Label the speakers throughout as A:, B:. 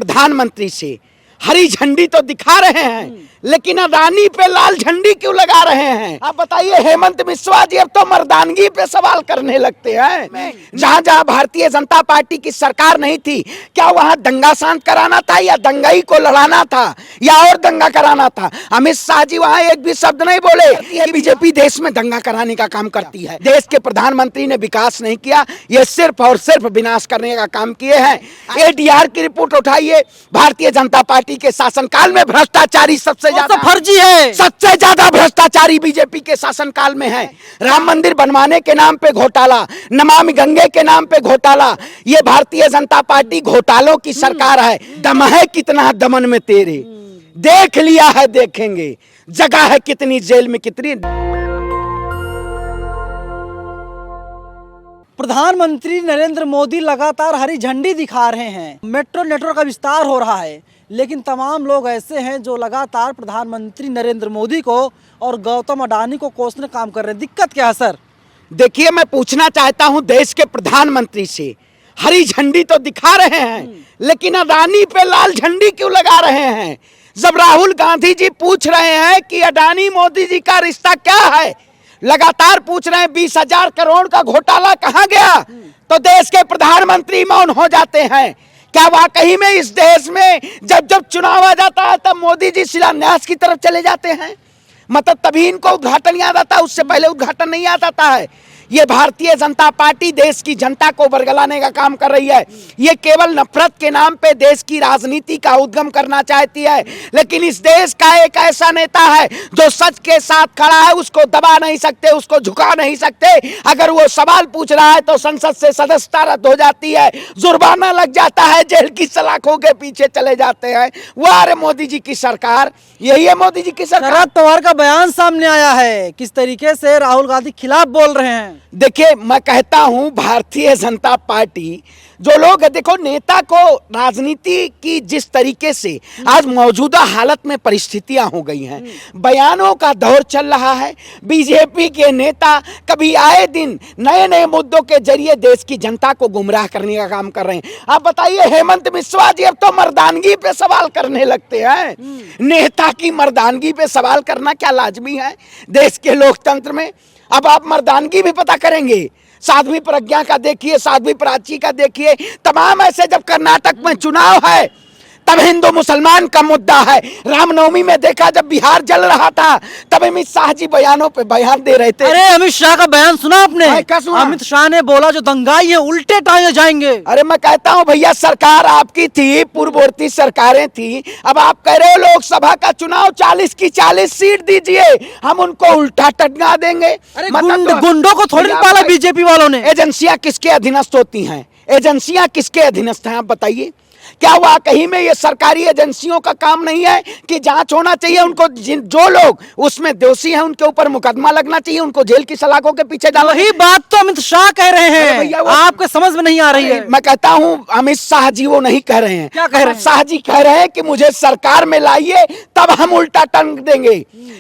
A: प्रधानमंत्री से हरी झंडी तो दिखा रहे हैं, लेकिन अडानी पे लाल झंडी क्यों लगा रहे हैं? आप बताइए, हेमंत बिस्वा जी अब तो मर्दानगी पे सवाल करने लगते हैं। जहां जहां भारतीय जनता पार्टी की सरकार नहीं थी, क्या वहां दंगा शांत कराना था या दंगाई को लड़ाना था या और दंगा कराना था? अमित शाह जी वहां एक भी शब्द नहीं बोले कि बीजेपी देश में दंगा कराने का काम करती है। देश के प्रधानमंत्री ने विकास नहीं किया, ये सिर्फ और सिर्फ विनाश करने का काम किए हैं। एडीआर की रिपोर्ट उठाइए, भारतीय जनता पार्टी के शासनकाल में भ्रष्टाचारी सबसे ज्यादा
B: फर्जी है,
A: सबसे ज्यादा भ्रष्टाचारी बीजेपी के शासनकाल में है। राम मंदिर बनवाने के नाम पे घोटाला, नमामि गंगे के नाम पे घोटाला, ये भारतीय जनता पार्टी घोटालों की सरकार है। दम है कितना दमन में तेरे, देख लिया है देखेंगे, जगह है कितनी जेल में कितनी।
B: प्रधानमंत्री नरेंद्र मोदी लगातार हरी झंडी दिखा रहे हैं, मेट्रो नेटवर्क का विस्तार हो रहा है, लेकिन तमाम लोग ऐसे हैं जो लगातार प्रधानमंत्री नरेंद्र मोदी को और गौतम अडानी को कोसने काम कर रहे हैं। दिक्कत क्या है सर?
A: देखिए, मैं पूछना चाहता हूं देश के प्रधानमंत्री से, हरी झंडी तो दिखा रहे हैं, लेकिन अडानी पे लाल झंडी क्यों लगा रहे हैं? जब राहुल गांधी जी पूछ रहे हैं कि अडानी मोदी जी का रिश्ता क्या है, लगातार पूछ रहे हैं 20,000 करोड़ का घोटाला कहां गया, तो देश के प्रधानमंत्री मौन हो जाते हैं। क्या वाकई में इस देश में जब जब चुनाव आ जाता है तब मोदी जी शिलान्यास की तरफ चले जाते हैं? मतलब तभी इनको उद्घाटन याद आता है, उससे पहले उद्घाटन नहीं याद आता है। ये भारतीय जनता पार्टी देश की जनता को बरगलाने का काम कर रही है। ये केवल नफरत के नाम पे देश की राजनीति का उद्गम करना चाहती है। लेकिन इस देश का एक ऐसा नेता है जो सच के साथ खड़ा है, उसको दबा नहीं सकते, उसको झुका नहीं सकते। अगर वो सवाल पूछ रहा है तो संसद से सदस्यता रद्द हो जाती है, जुर्माना लग जाता है, जेल की सलाखों के पीछे चले जाते हैं। वाह रे मोदी जी की सरकार, यही है मोदी जी की सरकार।
B: शरद पवार का बयान सामने आया है, किस तरीके से राहुल गांधी खिलाफ बोल रहे हैं।
A: देखिए, मैं कहता हूं भारतीय जनता पार्टी जो लोग है, देखो नेता को राजनीति की जिस तरीके से आज मौजूदा हालत में परिस्थितियां हो गई हैं, बयानों का दौर चल रहा है। बीजेपी के नेता कभी आए दिन नए नए मुद्दों के जरिए देश की जनता को गुमराह करने का काम कर रहे हैं। आप बताइए, हेमंत बिस्वा जी अब तो मर्दानगी पे सवाल करने लगते हैं। नेता की मर्दानगी पे सवाल करना क्या लाजमी है देश के लोकतंत्र में? अब आप मर्दानगी भी पता करेंगे, साध्वी प्रज्ञा का देखिए, साध्वी प्राची का देखिए, तमाम ऐसे। जब कर्नाटक में चुनाव है तब हिंदू मुसलमान का मुद्दा है। रामनवमी में देखा जब बिहार जल रहा था तब अमित शाह जी बयानों पे बयान दे रहे थे।
B: अरे अमित शाह का बयान सुना आपने?
A: अमित
B: शाह ने बोला जो दंगाई है उल्टे टांगे जाएंगे।
A: अरे मैं कहता हूँ भैया, सरकार आपकी थी, पूर्ववर्ती सरकारें थी, अब आप कह रहे हो लोकसभा का चुनाव 40 की 40 सीट दीजिए, हम उनको उल्टा टंगा देंगे।
B: गुंडों को थोड़ी पाला बीजेपी वालों ने।
A: एजेंसियां किसके अधीनस्थ होती हैं? एजेंसियां किसके अधीनस्थ हैं? आप बताइए, क्या वाकई में ये सरकारी एजेंसियों का काम नहीं है कि जांच होना चाहिए? उनको जो लोग उसमें दोषी हैं उनके ऊपर मुकदमा लगना चाहिए, उनको जेल की सलाखों के पीछे डालना।
B: वही बात तो अमित शाह कह रहे हैं, आपके समझ में नहीं आ रही है।
A: मैं कहता हूं अमित शाह जी वो नहीं कह रहे हैं।
B: क्या कह रहे हैं?
A: शाह जी कह रहे हैं कि मुझे सरकार में लाइए तब हम उल्टा टंग देंगे।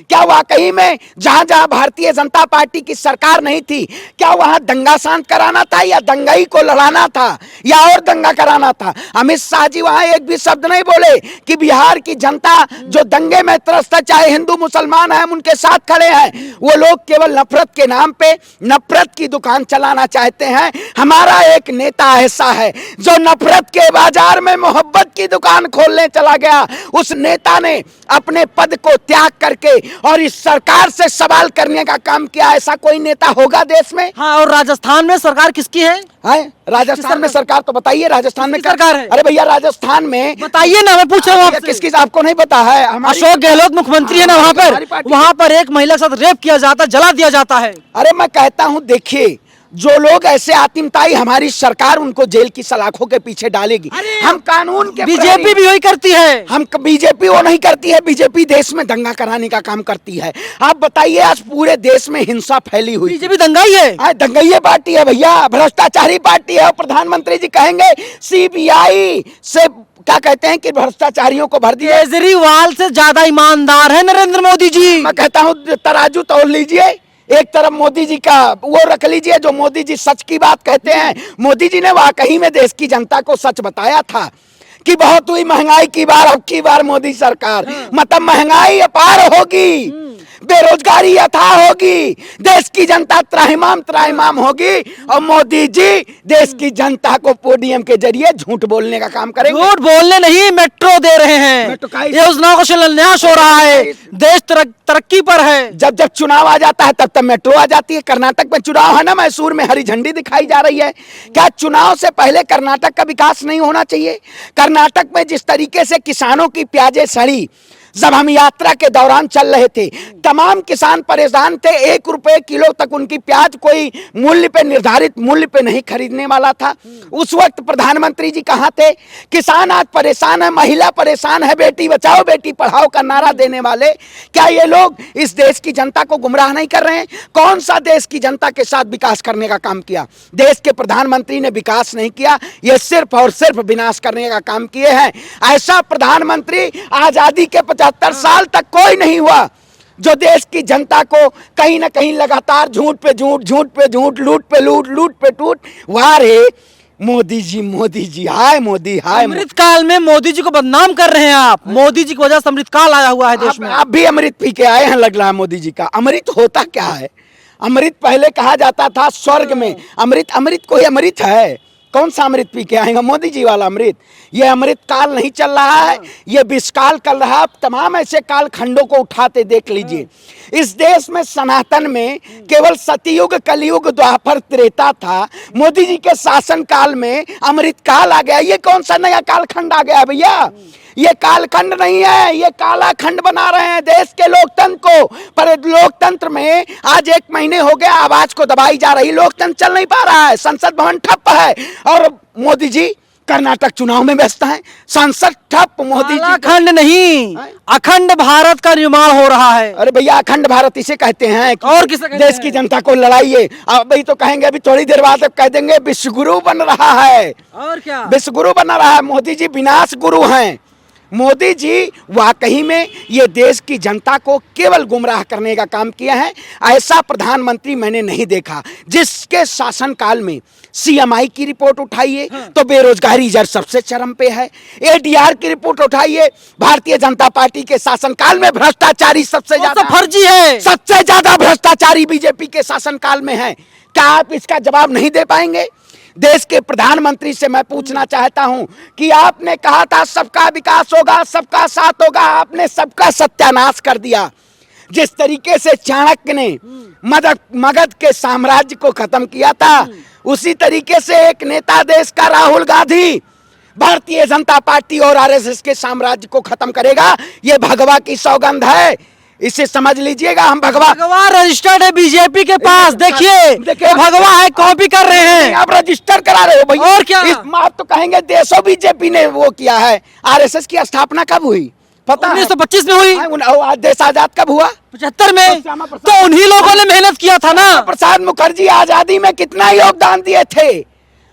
A: क्या वाकई में जहां जहां भारतीय जनता पार्टी की सरकार नहीं थी, क्या वहां दंगा शांत कराना था या दंगाई को लड़ाना था या और दंगा कराना था? अमित शाह जी वहां एक भी शब्द नहीं बोले कि बिहार की जनता जो दंगे में त्रस्त है, चाहे हिंदू मुसलमान है, हम उनके साथ खड़े हैं। वो लोग केवल नफरत के नाम पे नफरत की दुकान चलाना चाहते हैं। हमारा एक नेता ऐसा है जो नफरत के बाजार में मोहब्बत की दुकान खोलने चला गया। उस नेता ने अपने पद को त्याग करके और इस सरकार से सवाल करने का काम किया। ऐसा कोई नेता होगा देश में?
B: हाँ, और राजस्थान में सरकार किसकी है?
A: राजस्थान में सरकार तो बताइए, राजस्थान में
B: सरकार है।
A: अरे भैया, राजस्थान में
B: बताइए ना, मैं पूछ रहा हूँ आपसे।
A: किसकी? आपको नहीं पता है?
B: अशोक गहलोत मुख्यमंत्री है ना, वहाँ पर एक महिला के साथ रेप किया जाता, जला दिया जाता है।
A: अरे मैं कहता हूँ, देखिए जो लोग ऐसे आतिमताई, हमारी सरकार उनको जेल की सलाखों के पीछे डालेगी। हम कानून के,
B: बीजेपी भी वही करती है।
A: हम बीजेपी वो नहीं करती है, बीजेपी देश में दंगा कराने का काम करती है। आप बताइए, आज पूरे देश में हिंसा फैली हुई,
B: बीजेपी दंगाई है।
A: दंगाई पार्टी है भैया, भ्रष्टाचारी पार्टी है। और प्रधानमंत्री जी कहेंगे सीबीआई से क्या कहते हैं कि भ्रष्टाचारियों को भर दिया।
B: केजरीवाल से ज्यादा ईमानदार है नरेंद्र मोदी जी।
A: मैं कहता हूँ तराजू तोड़ लीजिए, एक तरफ मोदी जी का वो रख लीजिए जो मोदी जी सच की बात कहते हैं। मोदी जी ने वाकई में देश की जनता को सच बताया था कि बहुत हुई महंगाई की बार, अब की बार मोदी सरकार, मतलब महंगाई अपार होगी, बेरोजगारी अथाह होगी, देश की जनता त्राहिमाम त्राहिमाम होगी, और मोदी जी देश की जनता को पोडियम के जरिए झूठ बोलने का काम करेंगे।
B: झूठ बोलने नहीं, मेट्रो दे रहे हैं,
A: मेट्रो का ही-
B: योजनाओं का शिलान्यास हो रहा है, देश तरक्की पर है।
A: जब जब चुनाव आ जाता है तब तब मेट्रो आ जाती है। कर्नाटक में चुनाव है ना, मैसूर में हरी झंडी दिखाई जा रही है। क्या चुनाव से पहले कर्नाटक का विकास नहीं होना चाहिए? कर्नाटक में जिस तरीके से किसानों की प्याजें सड़ी, जब हम यात्रा के दौरान चल रहे थे, तमाम किसान परेशान थे, 1 रुपए किलो तक उनकी प्याज कोई मूल्य पे, निर्धारित मूल्य पे नहीं खरीदने वाला था। उस वक्त प्रधानमंत्री जी कहाँ थे? किसान आज परेशान है, महिला परेशान है, बेटी बचाओ बेटी पढ़ाओ का नारा देने वाले, क्या ये लोग इस देश की जनता को गुमराह नहीं कर रहे हैं? कौन सा देश की जनता के साथ विकास करने का काम किया? देश के प्रधानमंत्री ने विकास नहीं किया, ये सिर्फ और सिर्फ विनाश करने का काम किए हैं। ऐसा प्रधानमंत्री आजादी के 75 साल तक कोई नहीं हुआ जो देश की जनता को कहीं ना कहीं लगातार झूठ पे झूठ, झूठ पे झूठ, लूट पे लूट, लूट पे टूट। वाह रे मोदी जी, हाय मोदी, हाय मोदी।
B: अमृत काल में मोदी जी को बदनाम कर रहे हैं आप। मोदी जी की वजह से अमृत काल आया हुआ है देश में।
A: आप भी अमृत पी के आए हैं लग रहा है मोदी जी का। अमृत होता क्या है? अमृत पहले कहा जाता था स्वर्ग में, अमृत, अमृत कोई अमृत है? कौन सा अमृत पी के आएंगे? मोदी जी वाला अमृत। ये अमृत काल नहीं चल रहा है, ये विषकाल चल रहा है। तमाम ऐसे काल खंडों को उठाते देख लीजिए। इस देश में सनातन में केवल सतयुग, कलयुग, द्वापर, त्रेता था। मोदी जी के शासन काल में अमृत काल आ गया। ये कौन सा नया कालखंड आ गया भैया? ये कालखंड नहीं है, ये काला खंड बना रहे हैं देश के लोकतंत्र को। पर लोकतंत्र में आज 1 महीने हो गया, आवाज को दबाई जा रही, लोकतंत्र चल नहीं पा रहा है, संसद भवन ठप है, और मोदी जी कर्नाटक चुनाव में व्यस्त हैं, संसद ठप। मोदी जी
B: खंड नहीं, अखंड भारत का निर्माण हो रहा है।
A: अरे भैया अखंड भारत इसे कहते हैं।
B: और किसे कहते
A: देश
B: हैं?
A: की जनता को लड़ाइए। अब भाई तो कहेंगे, अभी थोड़ी देर बाद कह देंगे विश्वगुरु बन रहा है।
B: और क्या?
A: विश्वगुरु बन रहा है। मोदी जी विनाश गुरु हैं। मोदी जी वाकई में ये देश की जनता को केवल गुमराह करने का काम किया है। ऐसा प्रधानमंत्री मैंने नहीं देखा। जिसके शासनकाल में सीएमआई की रिपोर्ट उठाइए तो बेरोजगारी दर सबसे चरम पे है। एडीआर की रिपोर्ट उठाइए, भारतीय जनता पार्टी के शासनकाल में भ्रष्टाचारी सबसे ज्यादा,
B: फर्जी है,
A: सबसे ज्यादा भ्रष्टाचारी बीजेपी के शासनकाल में है। क्या आप इसका जवाब नहीं दे पाएंगे? देश के प्रधानमंत्री से मैं पूछना चाहता हूं कि आपने कहा था सबका विकास होगा, सबका साथ होगा, आपने सबका सत्यानाश कर दिया। जिस तरीके से चाणक्य ने मगध के साम्राज्य को खत्म किया था, उसी तरीके से एक नेता देश का राहुल गांधी भारतीय जनता पार्टी और आरएसएस के साम्राज्य को खत्म करेगा। ये भगवा की सौगंध है, इसे समझ लीजिएगा। हम
B: भगवा रजिस्टर्ड है बीजेपी के पास। देखिए भगवा है, कॉपी कर रहे हैं।
A: आप रजिस्टर करा रहे हो भैया।
B: और क्या?
A: आप तो कहेंगे देशों बीजेपी ने वो किया है। आरएसएस की स्थापना कब हुई पता है?
B: 1925 में हुई।
A: देश आजाद कब हुआ?
B: 75 में। तो उन्हीं लोगों ने मेहनत किया था ना।
A: प्रसाद मुखर्जी आजादी में कितना योगदान दिए थे?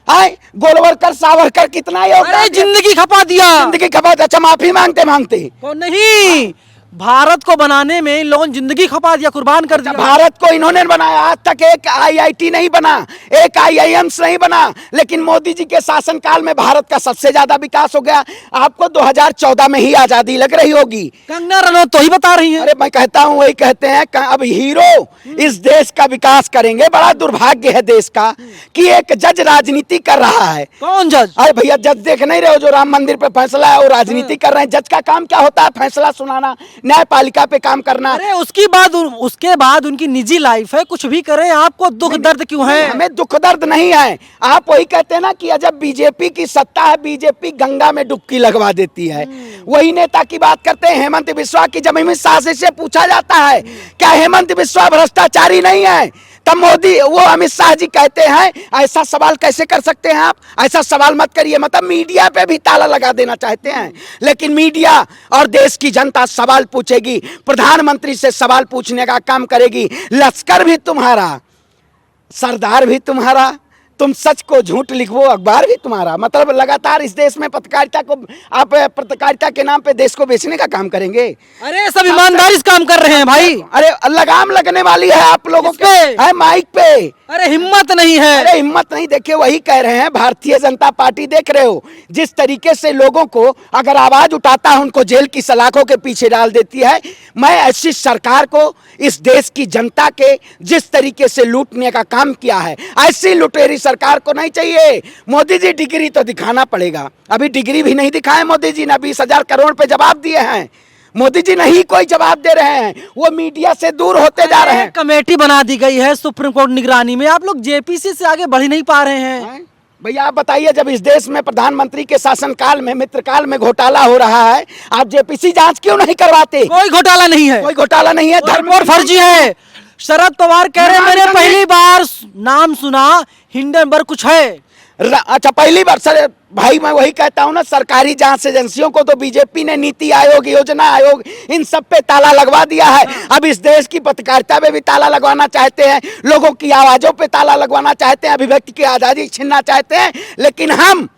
A: गोलवलकर, सावरकर कितना योगदान?
B: जिंदगी खपा दिया।
A: जिंदगी खपा। अच्छा माफी मांगते मांगते
B: नहीं, भारत को बनाने में इन लोगों ने जिंदगी खपा दिया, कुर्बान कर दिया।
A: भारत को इन्होंने बनाया। आज तक एक आईआईटी नहीं बना, एक आईआईएम्स नहीं बना, लेकिन मोदी जी के शासनकाल में भारत का सबसे ज्यादा विकास हो गया। आपको 2014 में ही आजादी लग रही होगी।
B: कंगना रनौत तो ही बता रही है।
A: अरे मैं कहता हूँ, वही कहते हैं अब हीरो इस देश का विकास करेंगे। बड़ा दुर्भाग्य है देश का कि एक जज राजनीति कर रहा है।
B: कौन जज?
A: अरे भैया जज देख नहीं रहे हो? जो राम मंदिर पे फैसला है वो राजनीति कर रहे हैं। जज का काम क्या होता है? फैसला सुनाना, न्यायपालिका पे काम करना।
B: अरे उसके बाद उनकी निजी लाइफ है, कुछ भी करें। आपको दुख दर्द क्यों है?
A: हमें दुख दर्द नहीं है। आप वही कहते हैं ना कि जब बीजेपी की सत्ता है, बीजेपी गंगा में डुबकी लगवा देती है। वही नेता की बात करते हैं हेमंत बिस्वा की। जब अमित शाह से पूछा जाता है क्या हेमंत बिस्वा भ्रष्टाचारी नहीं है, तब मोदी वो अमित शाह जी कहते हैं ऐसा सवाल कैसे कर सकते हैं आप? ऐसा सवाल मत करिए। मतलब मीडिया पे भी ताला लगा देना चाहते हैं। लेकिन मीडिया और देश की जनता सवाल पूछेगी, प्रधानमंत्री से सवाल पूछने का काम करेगी। लश्कर भी तुम्हारा, सरदार भी तुम्हारा, तुम सच को झूठ लिखो, अखबार भी तुम्हारा। मतलब लगातार इस देश में पत्रकारिता को, आप पत्रकारिता के नाम पे देश को बेचने का काम करेंगे।
B: अरे सब ईमानदारी से काम कर रहे हैं भाई।
A: अरे लगाम लगने वाली है आप लोगों
B: किस पे?
A: के, है माइक पे।
B: अरे हिम्मत नहीं है।
A: अरे हिम्मत नहीं, देखिए वही कह रहे हैं, भारतीय जनता पार्टी देख रहे हो जिस तरीके से लोगों को अगर आवाज उठाता है उनको जेल की सलाखों के पीछे डाल देती है। मैं ऐसी सरकार को, इस देश की जनता के जिस तरीके से लूटने का काम किया है, ऐसी लुटेरी सरकार को नहीं चाहिए। मोदी जी डिग्री तो दिखाना पड़ेगा, अभी डिग्री भी नहीं दिखाए मोदी जी ने, 20,000 करोड़ पे जवाब दिए हैं। मोदी जी नहीं कोई जवाब दे रहे हैं, वो मीडिया से दूर होते जा रहे हैं।
B: कमेटी बना दी गई है सुप्रीम कोर्ट निगरानी में, आप लोग जेपीसी से आगे बढ़ ही नहीं पा रहे हैं।
A: भैया आप बताइए, जब इस देश में प्रधानमंत्री के शासनकाल में, मित्रकाल में घोटाला हो रहा है, आप जेपीसी जांच क्यों नहीं करवाते?
B: कोई घोटाला नहीं है,
A: कोई घोटाला नहीं है,
B: धर्म और फर्जी है। शरद पवार कह रहे हैं मैंने पहली बार नाम सुना हिंडनबर्ग कुछ है।
A: अच्छा पहली बार सर, भाई मैं वही कहता हूँ ना, सरकारी जांच एजेंसियों को तो बीजेपी ने नीति आयोग, योजना आयोग, इन सब पे ताला लगवा दिया है। अब इस देश की पत्रकारिता पे भी ताला लगवाना चाहते हैं, लोगों की आवाजों पे ताला लगवाना चाहते हैं, अभिव्यक्ति की आजादी छीनना चाहते हैं। लेकिन हम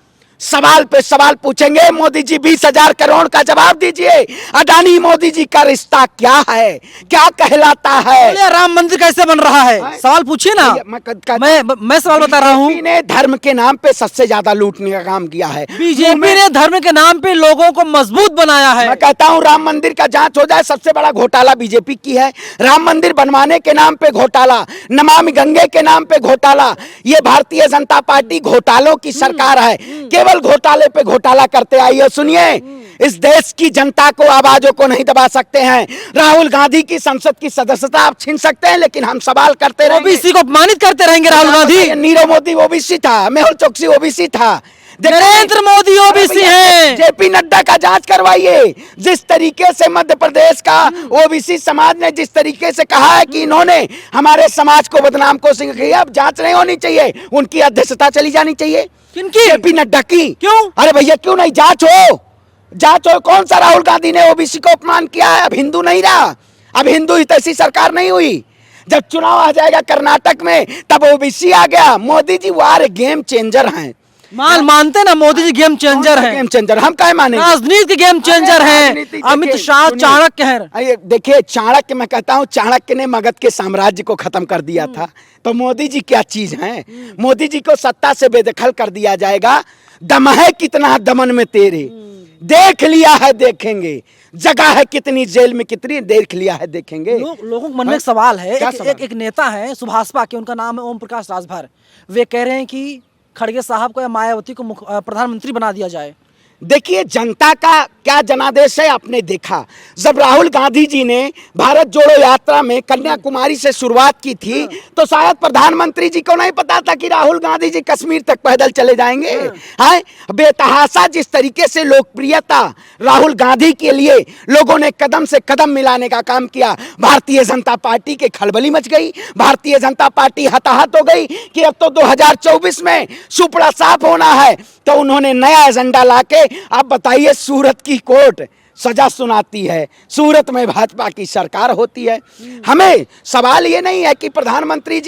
A: सवाल पे सवाल पूछेंगे। मोदी जी 20,000 करोड़ का जवाब दीजिए। अडानी मोदी जी का रिश्ता क्या है, क्या कहलाता है?
B: राम मंदिर कैसे बन रहा है? सवाल पूछिए ना। मैं सवाल बता रहा हूँ।
A: बीजेपी ने धर्म के नाम पे सबसे ज्यादा लूटने का काम किया है।
B: बीजेपी ने धर्म के नाम पे लोगों को मजबूत बनाया है।
A: मैं कहता हूँ राम मंदिर का जांच हो जाए, सबसे बड़ा घोटाला बीजेपी की है। राम मंदिर बनवाने के नाम पे घोटाला, नमामि गंगे के नाम पे घोटाला। ये भारतीय जनता पार्टी घोटालों की सरकार है, केवल घोटाले पे घोटाला करते आई है। सुनिए, इस देश की जनता को, आवाजों को नहीं दबा सकते हैं। राहुल गांधी की संसद की सदस्यता आप छीन सकते हैं, लेकिन हम सवाल करते रहेंगे।
B: ओबीसी को अपमानित करते रहेंगे राहुल गांधी।
A: नीरव मोदी ओबीसी था, मेहुल चोकसी ओबीसी था,
B: नरेंद्र मोदी ओबीसी हैं।
A: जेपी नड्डा का जांच करवाइए। जिस तरीके से मध्य प्रदेश का ओबीसी समाज ने जिस तरीके से कहा है कि इन्होंने हमारे समाज को बदनाम कोशिश की, अब जांच नहीं होनी चाहिए, उनकी अध्यक्षता चली जानी चाहिए।
B: किनकी?
A: जेपी नड्डा की।
B: क्यों?
A: अरे भैया क्यों नहीं, जांच हो, जांच हो। कौन सा राहुल गांधी ने ओबीसी को अपमान किया है? अब हिंदू नहीं रहा, अब हिंदू हितैषी सरकार नहीं हुई। जब चुनाव आ जाएगा कर्नाटक में, तब ओबीसी आ गया। मोदी जी वो गेम चेंजर हैं।
B: मानते ना मोदी जी गेम चेंजर हैं?
A: गेम चेंजर हम क्या माने?
B: राजनीति के गेम चेंजर हैं। अमित शाह चाणक्य हैं।
A: देखिए चाणक्य, मैं कहता हूँ चाणक्य ने मगध के साम्राज्य को खत्म कर दिया था, तो मोदी जी क्या चीज हैं? मोदी जी को सत्ता से बेदखल कर दिया जाएगा। दम है कितना दमन में तेरे, देख लिया है देखेंगे, जगह है कितनी जेल में कितनी, देख लिया है देखेंगे।
B: लोगों के मन में एक सवाल है। एक नेता है सुभाषपा के, उनका नाम है ओम प्रकाश राजभर। वे कह रहे हैं कि खड़गे साहब को या मायावती को प्रधानमंत्री बना दिया जाए।
A: देखिए जनता का क्या जनादेश है, आपने देखा जब राहुल गांधी जी ने भारत जोड़ो यात्रा में कन्याकुमारी से शुरुआत की थी, तो शायद प्रधानमंत्री जी को नहीं पता था कि राहुल गांधी जी कश्मीर तक पैदल चले जाएंगे। हैं बेतहासा जिस तरीके से लोकप्रियता राहुल गांधी के लिए लोगों ने कदम से कदम मिलाने का काम किया, भारतीय जनता पार्टी के खलबली मच गई। भारतीय जनता पार्टी हताहत हो गई कि अब तो 2024 में सुपड़ा साफ होना है। तो उन्होंने नया एजेंडा लाके, आप बताइए, सूरत की कोर्ट सजा सुनाती है, सूरत में भाजपा की सरकार होती है। हमें सवाल ये नहीं है कि प्रधानमंत्री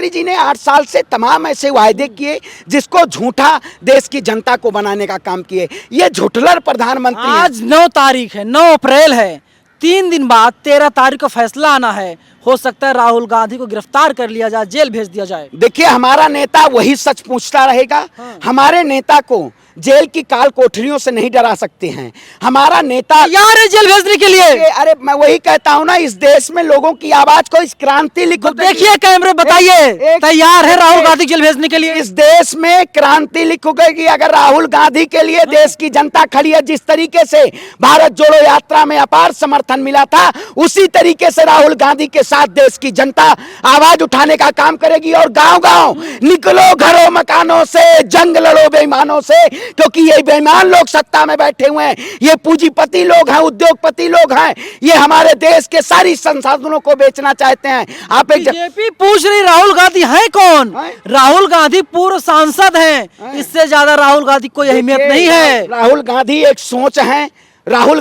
A: जी ने 8 साल से तमाम ऐसे वायदे किए जिसको झूठा देश की जनता को बनाने का काम किए। ये झूठलर प्रधानमंत्री।
B: आज 9 तारीख है, 9 अप्रैल है, 3 दिन बाद 13 तारीख को फैसला आना है। हो सकता है राहुल गांधी को गिरफ्तार कर लिया जाए, जेल भेज दिया जाए।
A: देखिए हमारा नेता वही सच पूछता रहेगा। हमारे नेता को जेल की काल कोठरियों से नहीं डरा सकते हैं। हमारा नेता
B: यार है जेल भेजने के लिए।
A: अरे मैं वही कहता हूँ ना, इस देश में लोगों की आवाज को इस क्रांति लिखो।
B: देखिए कैमरे, बताइए तैयार है राहुल गांधी जेल भेजने के लिए?
A: इस देश में क्रांति लिखोगे अगर राहुल गांधी के लिए देश की जनता खड़ी है। जिस तरीके से भारत जोड़ो यात्रा में अपार समर्थन मिला था, उसी तरीके से राहुल गांधी के साथ देश की जनता आवाज उठाने का काम करेगी। और गांव गांव निकलो घरों मकानों से, जंग लड़ो बेईमानों से, क्योंकि ये बेईमान लोग सत्ता में बैठे हुए हैं, ये पूंजीपति लोग हैं, उद्योगपति लोग हैं, ये हमारे देश के सारी संसाधनों को बेचना चाहते हैं। आप एक
B: बीजेपी पूछ रही राहुल गांधी है कौन? राहुल गांधी पूर्व सांसद हैं, इससे ज्यादा राहुल गांधी कोई अहमियत नहीं है।
A: राहुल गांधी एक सोच है, राहुल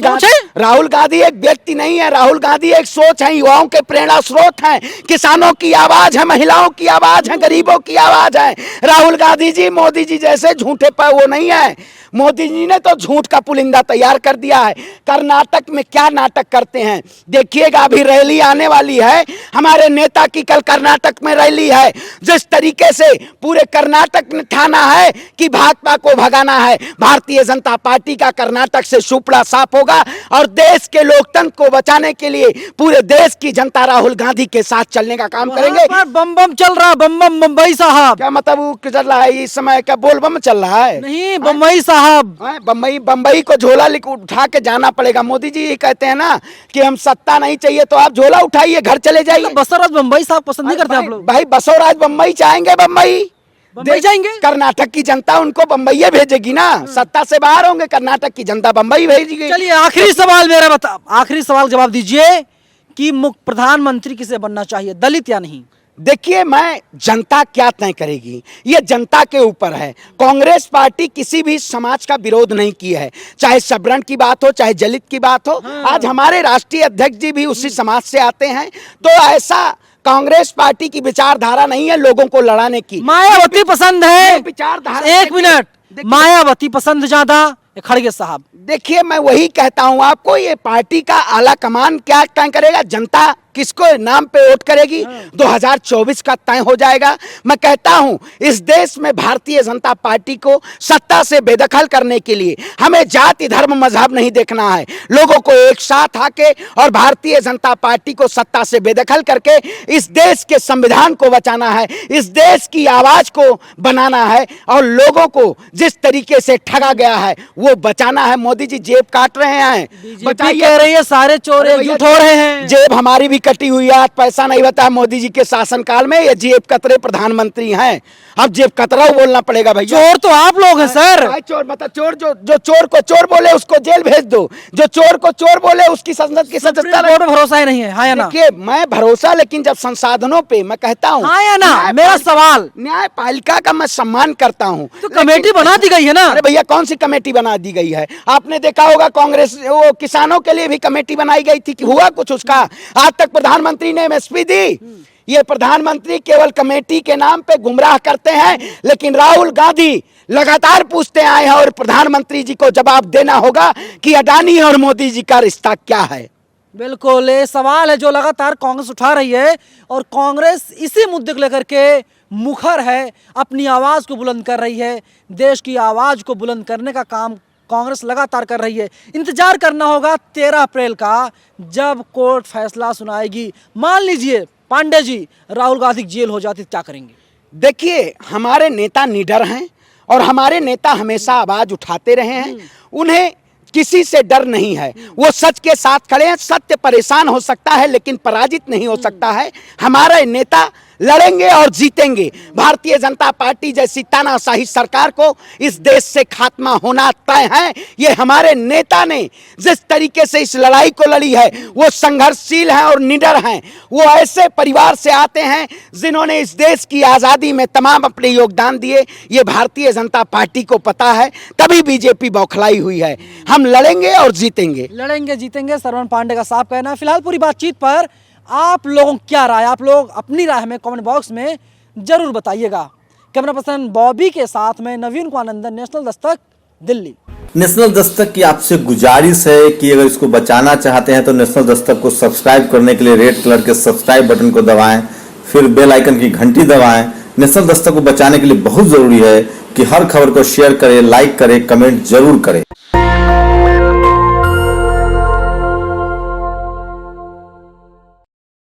A: गांधी एक व्यक्ति नहीं है, राहुल गांधी एक सोच है, युवाओं के प्रेरणा स्रोत हैं, किसानों की आवाज है, महिलाओं की आवाज है, गरीबों की आवाज है। राहुल गांधी जी मोदी जी जैसे झूठे पर वो नहीं है। मोदी जी ने तो झूठ का पुलिंदा तैयार कर दिया है। कर्नाटक में क्या नाटक करते हैं देखिएगा, अभी रैली आने वाली है हमारे नेता की, कल कर्नाटक में रैली है। जिस तरीके से पूरे कर्नाटक ने ठाना है कि भाजपा को भगाना है, भारतीय जनता पार्टी का कर्नाटक से सुपड़ा साफ होगा और देश के लोकतंत्र को बचाने के लिए पूरे देश की जनता राहुल गांधी के साथ चलने का काम करेंगे।
B: बम बम चल रहा, बम बम मुंबई साहब।
A: क्या मतलब वो चल रहा है इस समय, क्या बोल बम चल रहा है?
B: नहीं, बम्बई साहब।
A: बम्बई को झोला उठा के जाना पड़ेगा। मोदी जी ये कहते हैं ना कि हम सत्ता नहीं चाहिए तो आप झोला उठाइए, घर चले जाइए।
B: बसवराज बम्बई साहब पसंद नहीं करते आप लोग?
A: भाई बसवराज बम्बई चाहेंगे, बम्बई
B: जाएंगे।
A: कर्नाटक की जनता उनको बम्बई भेजेगी ना, सत्ता से बाहर होंगे, कर्नाटक की जनता बम्बई भेजेगी।
B: चलिए आखिरी सवाल मेरा आखिरी सवाल जवाब दीजिए कि प्रधानमंत्री किसे बनना चाहिए, दलित या नहीं?
A: देखिए, मैं जनता क्या तय करेगी ये जनता के ऊपर है। कांग्रेस पार्टी किसी भी समाज का विरोध नहीं की है, चाहे सवर्ण की बात हो, चाहे दलित की बात हो। आज हमारे राष्ट्रीय अध्यक्ष जी भी उसी समाज से आते हैं, तो ऐसा कांग्रेस पार्टी की विचारधारा नहीं है लोगों को लड़ाने की।
B: मायावती पसंद है?
A: विचारधारा,
B: एक मिनट, मायावती पसंद ज्यादा खड़गे साहब?
A: देखिए, मैं वही कहता हूं आपको, ये पार्टी का आला कमान क्या तय करेगा, जनता किसको नाम पे वोट करेगी 2024 का तय हो जाएगा। मैं कहता हूं इस देश में भारतीय जनता पार्टी को सत्ता से बेदखल करने के लिए हमें जाति धर्म मजहब नहीं देखना है, लोगों को एक साथ आके और भारतीय जनता पार्टी को सत्ता से बेदखल करके इस देश के संविधान को बचाना है, इस देश की आवाज को बनाना है और लोगों को जिस तरीके से ठगा गया है वो बचाना है। मोदी जी जेब काट रहे हैं,
B: बताइए, कह रही है सारे चोर एकजुट हो रहे हैं।
A: जेब हमारी भी कटी हुई है, आज पैसा नहीं बता मोदी जी के शासनकाल में, ये जेब कतरे प्रधानमंत्री हैं। अब जेब कतरा बोलना पड़ेगा भैया।
B: चोर तो आप लोग हैं सर।
A: चोर मतलब चोर, जो चोर को चोर बोले उसको जेल भेज दो, जो चोर को चोर बोले उसकी संसद की सदस्यता
B: भरोसा ही नहीं है, हाँ या ना?
A: देखिए, मैं भरोसा, लेकिन जब संसाधनों पे मैं कहता हूँ
B: हाँ या ना, मेरा सवाल,
A: न्यायपालिका का मैं सम्मान करता हूँ,
B: तो कमेटी बना दी गई है ना?
A: अरे भैया, कौन सी कमेटी बना दी गई है? आपने देखा होगा कांग्रेस वो किसानों के लिए भी कमेटी बनाई गई थी कि हुआ कुछ उसका? आज तक प्रधानमंत्री ने एमएसपी दी? ये प्रधानमंत्री केवल कमेटी के नाम पे गुमराह करते हैं, लेकिन राहुल गांधी लगातार पूछते आए हैं और प्रधानमंत्री जी को जवाब देना होगा कि अडानी और मोदी जी का रिश्ता क्या है।
B: बिल्कुल, ये सवाल है जो लगातार कांग्रेस उठा रही है और कांग्रेस इसी मुद्दे को लेकर के मुखर है, अपनी आवाज को बुलंद कर रही है। देश की आवाज को बुलंद करने का काम कांग्रेस लगातार कर रही है। इंतजार करना होगा 13 अप्रैल का, जब कोर्ट फैसला सुनाएगी। मान लीजिए पांडे जी, राहुल गांधी जेल हो जाती, क्या करेंगे?
A: देखिए, हमारे नेता निडर हैं और हमारे नेता हमेशा आवाज उठाते रहे हैं, उन्हें किसी से डर नहीं है, वो सच के साथ खड़े हैं। सत्य परेशान हो सकता है लेकिन पराजित नहीं हो सकता है। हमारे नेता लड़ेंगे और जीतेंगे। भारतीय जनता पार्टी जैसी तानाशाही सरकार को इस देश से खात्मा होना तय है। ये हमारे नेता ने जिस तरीके से इस लड़ाई को लड़ी है वो संघर्षशील हैं और निडर हैं। वो ऐसे परिवार से आते हैं जिन्होंने इस देश की आज़ादी में तमाम अपने योगदान दिए। ये भारतीय जनता पार्टी को पता है, तभी बीजेपी बौखलाई हुई है। हम लड़ेंगे और जीतेंगे।
B: लड़ेंगे जीतेंगे, सरवण पांडे का साफ कहना है। फिलहाल पूरी बातचीत पर आप लोगों की क्या राय, आप लोग अपनी राय हमें कमेंट बॉक्स में जरूर बताइएगा। कैमरा पर्सन बॉबी के साथ में नवीन को आनंदन, नेशनल दस्तक, दिल्ली।
C: नेशनल दस्तक की आपसे गुजारिश है कि अगर इसको बचाना चाहते हैं तो नेशनल दस्तक को सब्सक्राइब करने के लिए रेड कलर के सब्सक्राइब बटन को दबाएं, फिर बेल आइकन की घंटी दबाएं। नेशनल दस्तक को बचाने के लिए बहुत जरूरी है कि हर खबर को शेयर करें, लाइक करें, कमेंट जरूर करें।